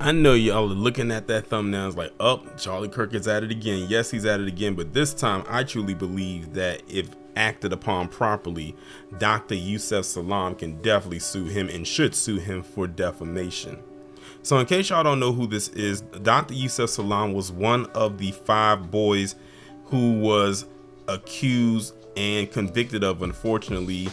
I know y'all are looking at that thumbnail, it's like, oh, Charlie Kirk is at it again. Yes, he's at it again, but this time I truly believe that if acted upon properly, Dr. Yusef Salaam can definitely sue him and should sue him for defamation. So in case y'all don't know who this is, Dr. Yusef Salaam was one of the 5 boys who was accused and convicted of, unfortunately,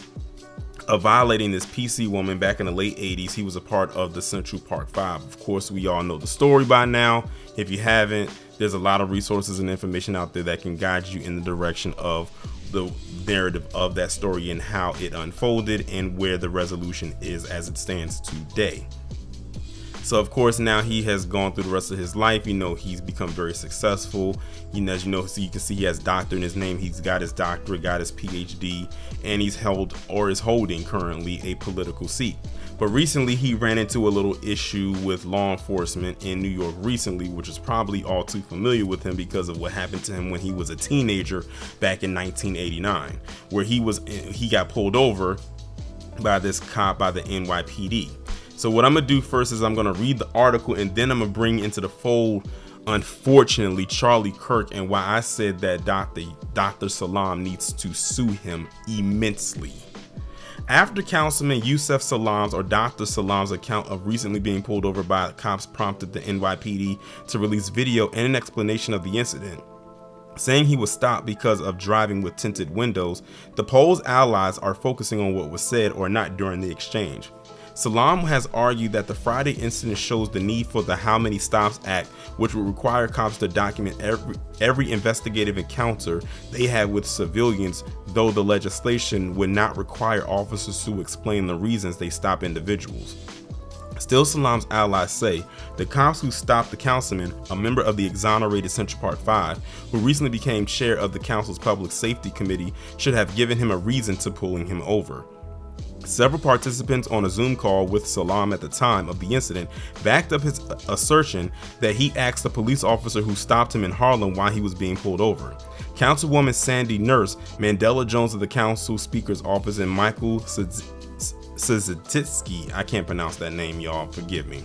of violating this PC woman back in the late 80s. He was a part of the Central Park 5. Of course, we all know the story by now. If you haven't, there's a lot of resources and information out there that can guide you in the direction of the narrative of that story and how it unfolded and where the resolution is as it stands today. So of course, now he has gone through the rest of his life. You know, he's become very successful. As you know, so you can see he has doctor in his name. He's got his doctorate, got his PhD, and he's held or is holding currently a political seat. But recently he ran into a little issue with law enforcement in New York recently, which is probably all too familiar with him because of what happened to him when he was a teenager back in 1989, where he got pulled over by this cop by the NYPD. So what I'm gonna do first is I'm gonna read the article, and then I'm gonna bring into the fold, unfortunately, Charlie Kirk, and why I said that Dr. Salaam needs to sue him immensely. After Councilman Yusef Salaam's or Dr. Salaam's account of recently being pulled over by cops prompted the NYPD to release video and an explanation of the incident, saying he was stopped because of driving with tinted windows, the Pole's allies are focusing on what was said or not during the exchange. Salaam has argued that the Friday incident shows the need for the How Many Stops Act, which would require cops to document every investigative encounter they had with civilians, though the legislation would not require officers to explain the reasons they stop individuals. Still, Salaam's allies say the cops who stopped the councilman, a member of the exonerated Central Park 5, who recently became chair of the council's public safety committee, should have given him a reason to pulling him over. Several participants on a Zoom call with Salaam at the time of the incident backed up his assertion that he asked the police officer who stopped him in Harlem why he was being pulled over. Councilwoman Sandy Nurse, Mandela Jones of the council speaker's office, and Michael Szyczki, I can't pronounce that name, y'all, forgive me,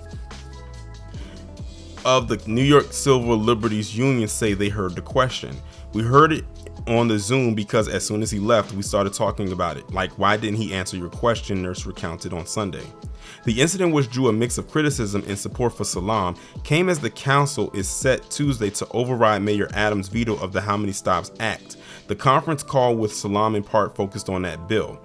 of the New York Civil Liberties Union say they heard the question. We heard it on the Zoom because as soon as he left, we started talking about it. Like, why didn't he answer your question? Nurse recounted on Sunday. The incident, which drew a mix of criticism and support for Salaam, came as the council is set Tuesday to override Mayor Adams' veto of the How Many Stops Act. The conference call with Salaam in part focused on that bill.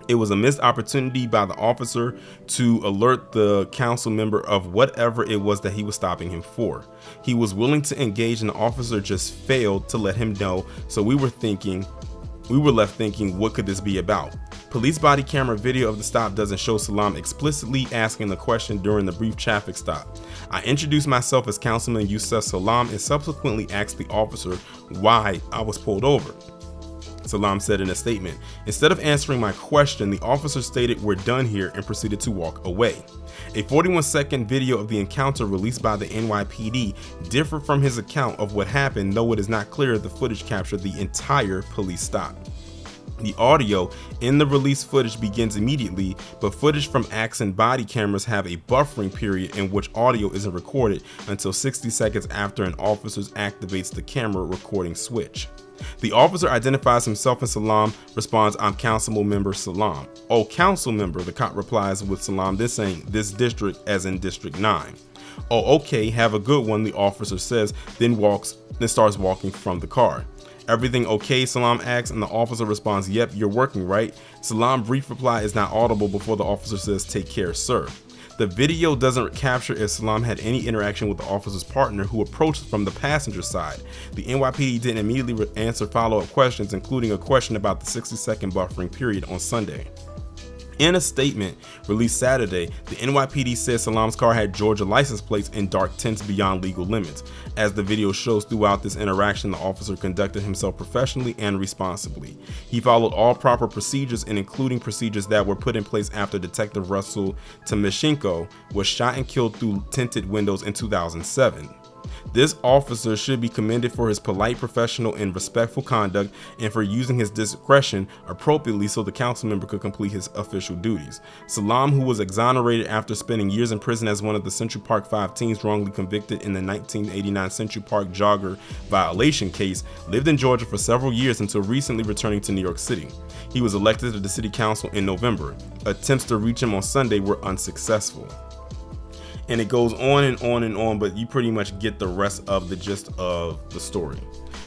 It was a missed opportunity by the officer to alert the council member of whatever it was that he was stopping him for. He was willing to engage and the officer just failed to let him know, so we were left thinking, what could this be about? Police body camera video of the stop doesn't show Salaam explicitly asking the question during the brief traffic stop. I introduced myself as Councilman Yusef Salaam and subsequently asked the officer why I was pulled over, Salaam said in a statement. Instead of answering my question, the officer stated, "We're done here," and proceeded to walk away. A 41-second video of the encounter released by the NYPD differed from his account of what happened, though it is not clear if the footage captured the entire police stop. The audio in the released footage begins immediately, but footage from Axe and body cameras have a buffering period in which audio isn't recorded until 60 seconds after an officer activates the camera recording switch. The officer identifies himself as Salaam, responds, "I'm council member Salaam." "Oh, council member," the cop replies, with Salaam this saying, "This district," as in District 9. "Oh, okay, have a good one," the officer says, then starts walking from the car. "Everything okay?" Salaam asks, and the officer responds, "Yep, you're working, right?" Salaam's brief reply is not audible before the officer says, "Take care, sir." The video doesn't capture if Salaam had any interaction with the officer's partner, who approached from the passenger side. The NYPD didn't immediately answer follow-up questions, including a question about the 60-second buffering period on Sunday. In a statement released Saturday, the NYPD said Salaam's car had Georgia license plates and dark tints beyond legal limits. As the video shows, throughout this interaction, the officer conducted himself professionally and responsibly. He followed all proper procedures, and including procedures that were put in place after Detective Russell Timoshenko was shot and killed through tinted windows in 2007. This officer should be commended for his polite, professional, and respectful conduct, and for using his discretion appropriately so the council member could complete his official duties. Salaam, who was exonerated after spending years in prison as one of the Central Park 5 teens wrongly convicted in the 1989 Central Park jogger violation case, lived in Georgia for several years until recently returning to New York City. He was elected to the city council in November. Attempts to reach him on Sunday were unsuccessful. And it goes on and on and on, but you pretty much get the rest of the gist of the story.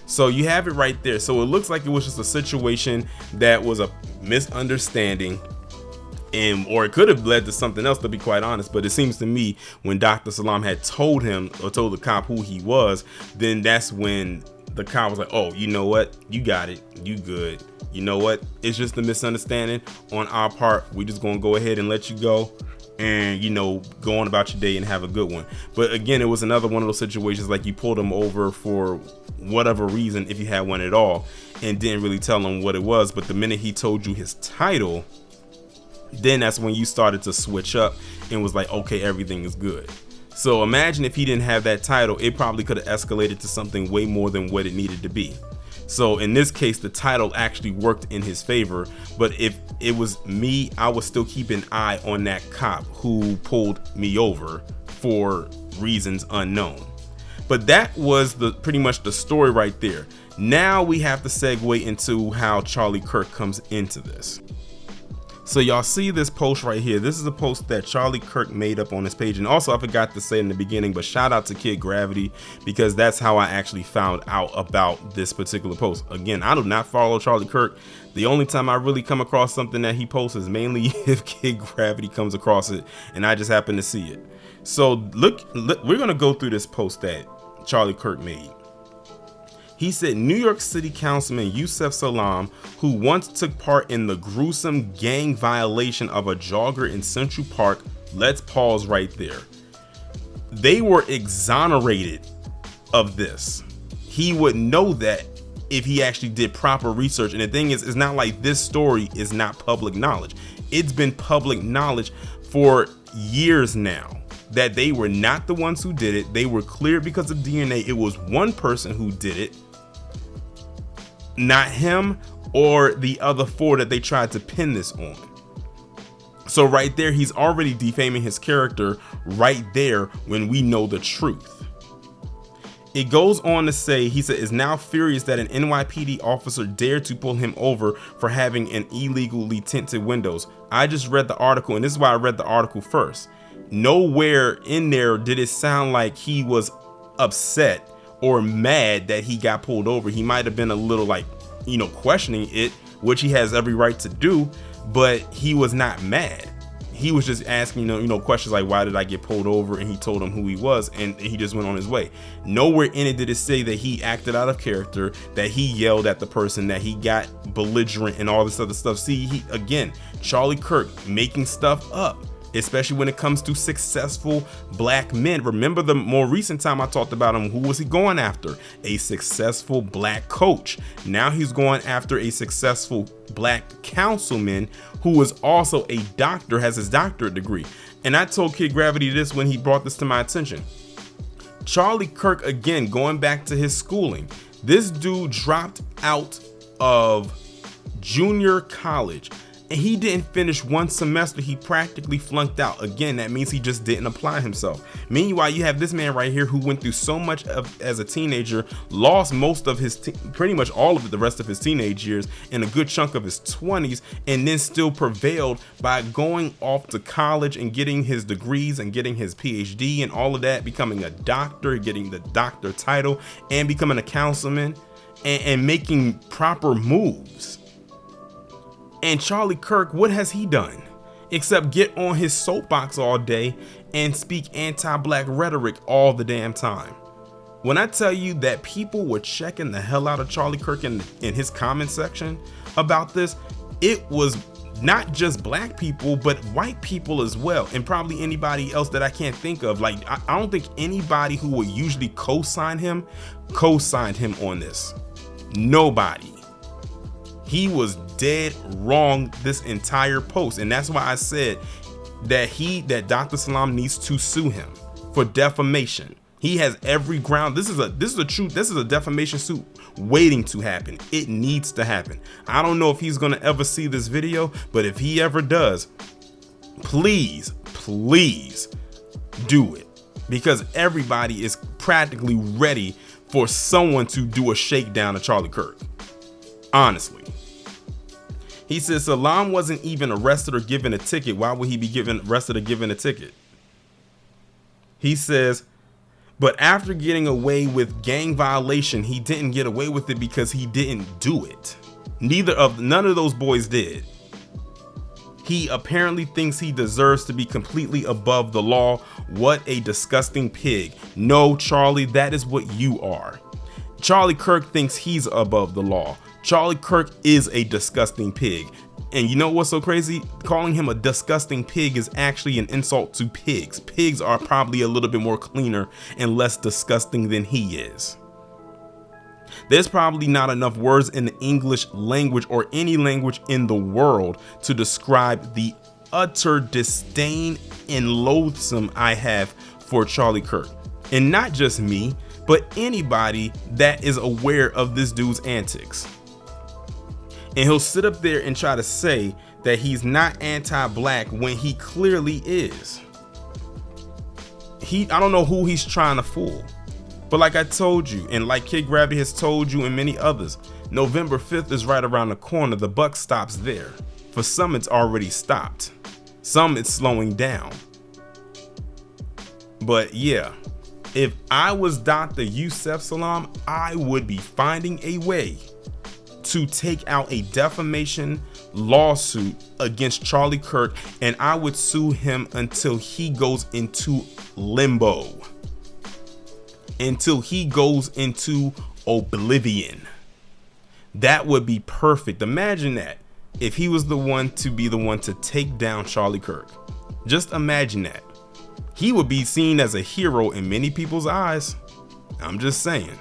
So you have it right there. So it looks like it was just a situation that was a misunderstanding, or it could have led to something else, to be quite honest. But it seems to me when Dr. Salaam had told him, or told the cop who he was, then that's when the cop was like, oh, you know what? You got it. You good. You know what? It's just a misunderstanding on our part. We just gonna go ahead and let you go, and go on about your day and have a good one. But again, it was another one of those situations like you pulled him over for whatever reason, if you had one at all, and didn't really tell him what it was. But the minute he told you his title, then that's when you started to switch up and was like, okay, everything is good. So imagine if he didn't have that title, it probably could have escalated to something way more than what it needed to be. So in this case, the title actually worked in his favor. But if it was me, I would still keep an eye on that cop who pulled me over for reasons unknown. But that was pretty much the story right there. Now we have to segue into how Charlie Kirk comes into this. So y'all see this post right here. This is a post that Charlie Kirk made up on his page. And also, I forgot to say in the beginning, but shout out to Kid Gravity, because that's how I actually found out about this particular post. Again, I do not follow Charlie Kirk. The only time I really come across something that he posts is mainly if Kid Gravity comes across it and I just happen to see it. So look, we're going to go through this post that Charlie Kirk made. He said, New York City Councilman Yusef Salaam, who once took part in the gruesome gang violation of a jogger in Central Park. Let's pause right there. They were exonerated of this. He would know that if he actually did proper research. And the thing is, it's not like this story is not public knowledge. It's been public knowledge for years now that they were not the ones who did it. They were cleared because of DNA. It was one person who did it, not him or the other 4 that they tried to pin this on. So right there, he's already defaming his character right there when we know the truth. It goes on to say, he said, is now furious that an NYPD officer dared to pull him over for having an illegally tinted windows. I just read the article, and this is why I read the article first. Nowhere in there did it sound like he was upset or mad that he got pulled over. He might have been a little questioning it, which he has every right to do, but he was not mad. He was just asking, questions like, why did I get pulled over? And he told him who he was, and he just went on his way. Nowhere in it did it say that he acted out of character, that he yelled at the person, that he got belligerent and all this other stuff. See, again, Charlie Kirk making stuff up, especially when it comes to successful black men. Remember the more recent time I talked about him, who was he going after? A successful black coach. Now he's going after a successful black councilman who is also a doctor, has his doctorate degree. And I told Kid Gravity this when he brought this to my attention. Charlie Kirk, again, going back to his schooling, this dude dropped out of junior college and he didn't finish one semester. He practically flunked out. Again, that means he just didn't apply himself. Meanwhile, you have this man right here who went through so much as a teenager, lost most of his, pretty much all of it, the rest of his teenage years and a good chunk of his 20s, and then still prevailed by going off to college and getting his degrees and getting his PhD and all of that, becoming a doctor, getting the doctor title, and becoming a councilman and making proper moves. And Charlie Kirk, what has he done except get on his soapbox all day and speak anti-black rhetoric all the damn time? When I tell you that people were checking the hell out of Charlie Kirk in his comment section about this, it was not just black people, but white people as well, and probably anybody else that I can't think of. Like, I don't think anybody who would usually co-signed him on this. Nobody. He was dead wrong this entire post. And that's why I said that Dr. Salaam needs to sue him for defamation. He has every ground. This is a defamation suit waiting to happen. It needs to happen. I don't know if he's going to ever see this video, but if he ever does, please do it, because everybody is practically ready for someone to do a shakedown of Charlie Kirk. Honestly. He says Salaam wasn't even arrested or given a ticket. Why would he be arrested or given a ticket? He says, but after getting away with gang violation, he didn't get away with it because he didn't do it. None of those boys did. He apparently thinks he deserves to be completely above the law. What a disgusting pig. No, Charlie, that is what you are. Charlie Kirk thinks he's above the law. Charlie Kirk is a disgusting pig. And you know what's so crazy? Calling him a disgusting pig is actually an insult to pigs. Pigs are probably a little bit more cleaner and less disgusting than he is. There's probably not enough words in the English language or any language in the world to describe the utter disdain and loathsome I have for Charlie Kirk. And not just me, but anybody that is aware of this dude's antics. And he'll sit up there and try to say that he's not anti-black when he clearly is. I don't know who he's trying to fool. But like I told you, and like Kid Gravity has told you and many others, November 5th is right around the corner. The buck stops there. For some, it's already stopped. Some, it's slowing down. But yeah, if I was Dr. Yusef Salaam, I would be finding a way to take out a defamation lawsuit against Charlie Kirk, and I would sue him until he goes into limbo, until he goes into oblivion. That would be perfect. Imagine that, if he was the one to take down Charlie Kirk. Just imagine that. He would be seen as a hero in many people's eyes. I'm just saying.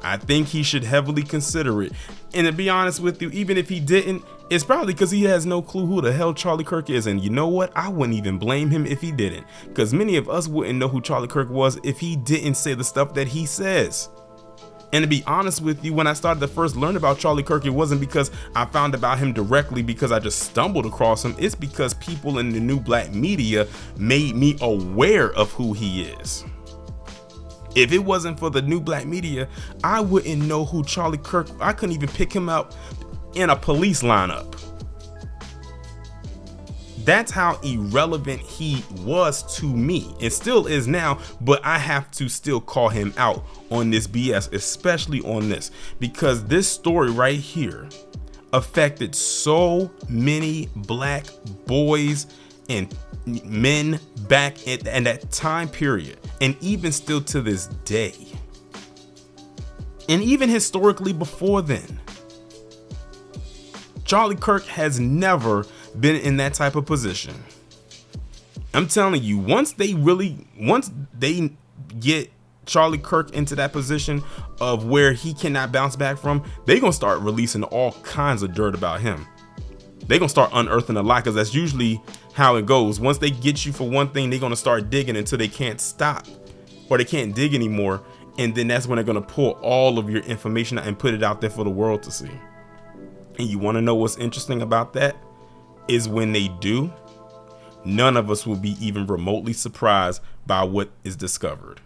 I think he should heavily consider it. And to be honest with you, even if he didn't, it's probably because he has no clue who the hell Charlie Kirk is. And you know what? I wouldn't even blame him if he didn't, because many of us wouldn't know who Charlie Kirk was if he didn't say the stuff that he says. And to be honest with you, when I started to first learn about Charlie Kirk, it wasn't because I found about him directly because I just stumbled across him. It's because people in the new black media made me aware of who he is. If it wasn't for the new black media, I wouldn't know who Charlie Kirk. I couldn't even pick him up in a police lineup. That's how irrelevant he was to me, and still is now, but I have to still call him out on this BS, especially on this, because this story right here affected so many black boys and men back in that time period, and even still to this day, and even historically before then. Charlie Kirk has never been in that type of position. I'm telling you, once they get Charlie Kirk into that position of where he cannot bounce back from, they're gonna start releasing all kinds of dirt about him. They're gonna start unearthing a lot, because that's usually how it goes. Once they get you for one thing, they're gonna start digging until they can't stop, or they can't dig anymore, and then that's when they're gonna pull all of your information and put it out there for the world to see. And you want to know what's interesting about that is when they do, none of us will be even remotely surprised by what is discovered.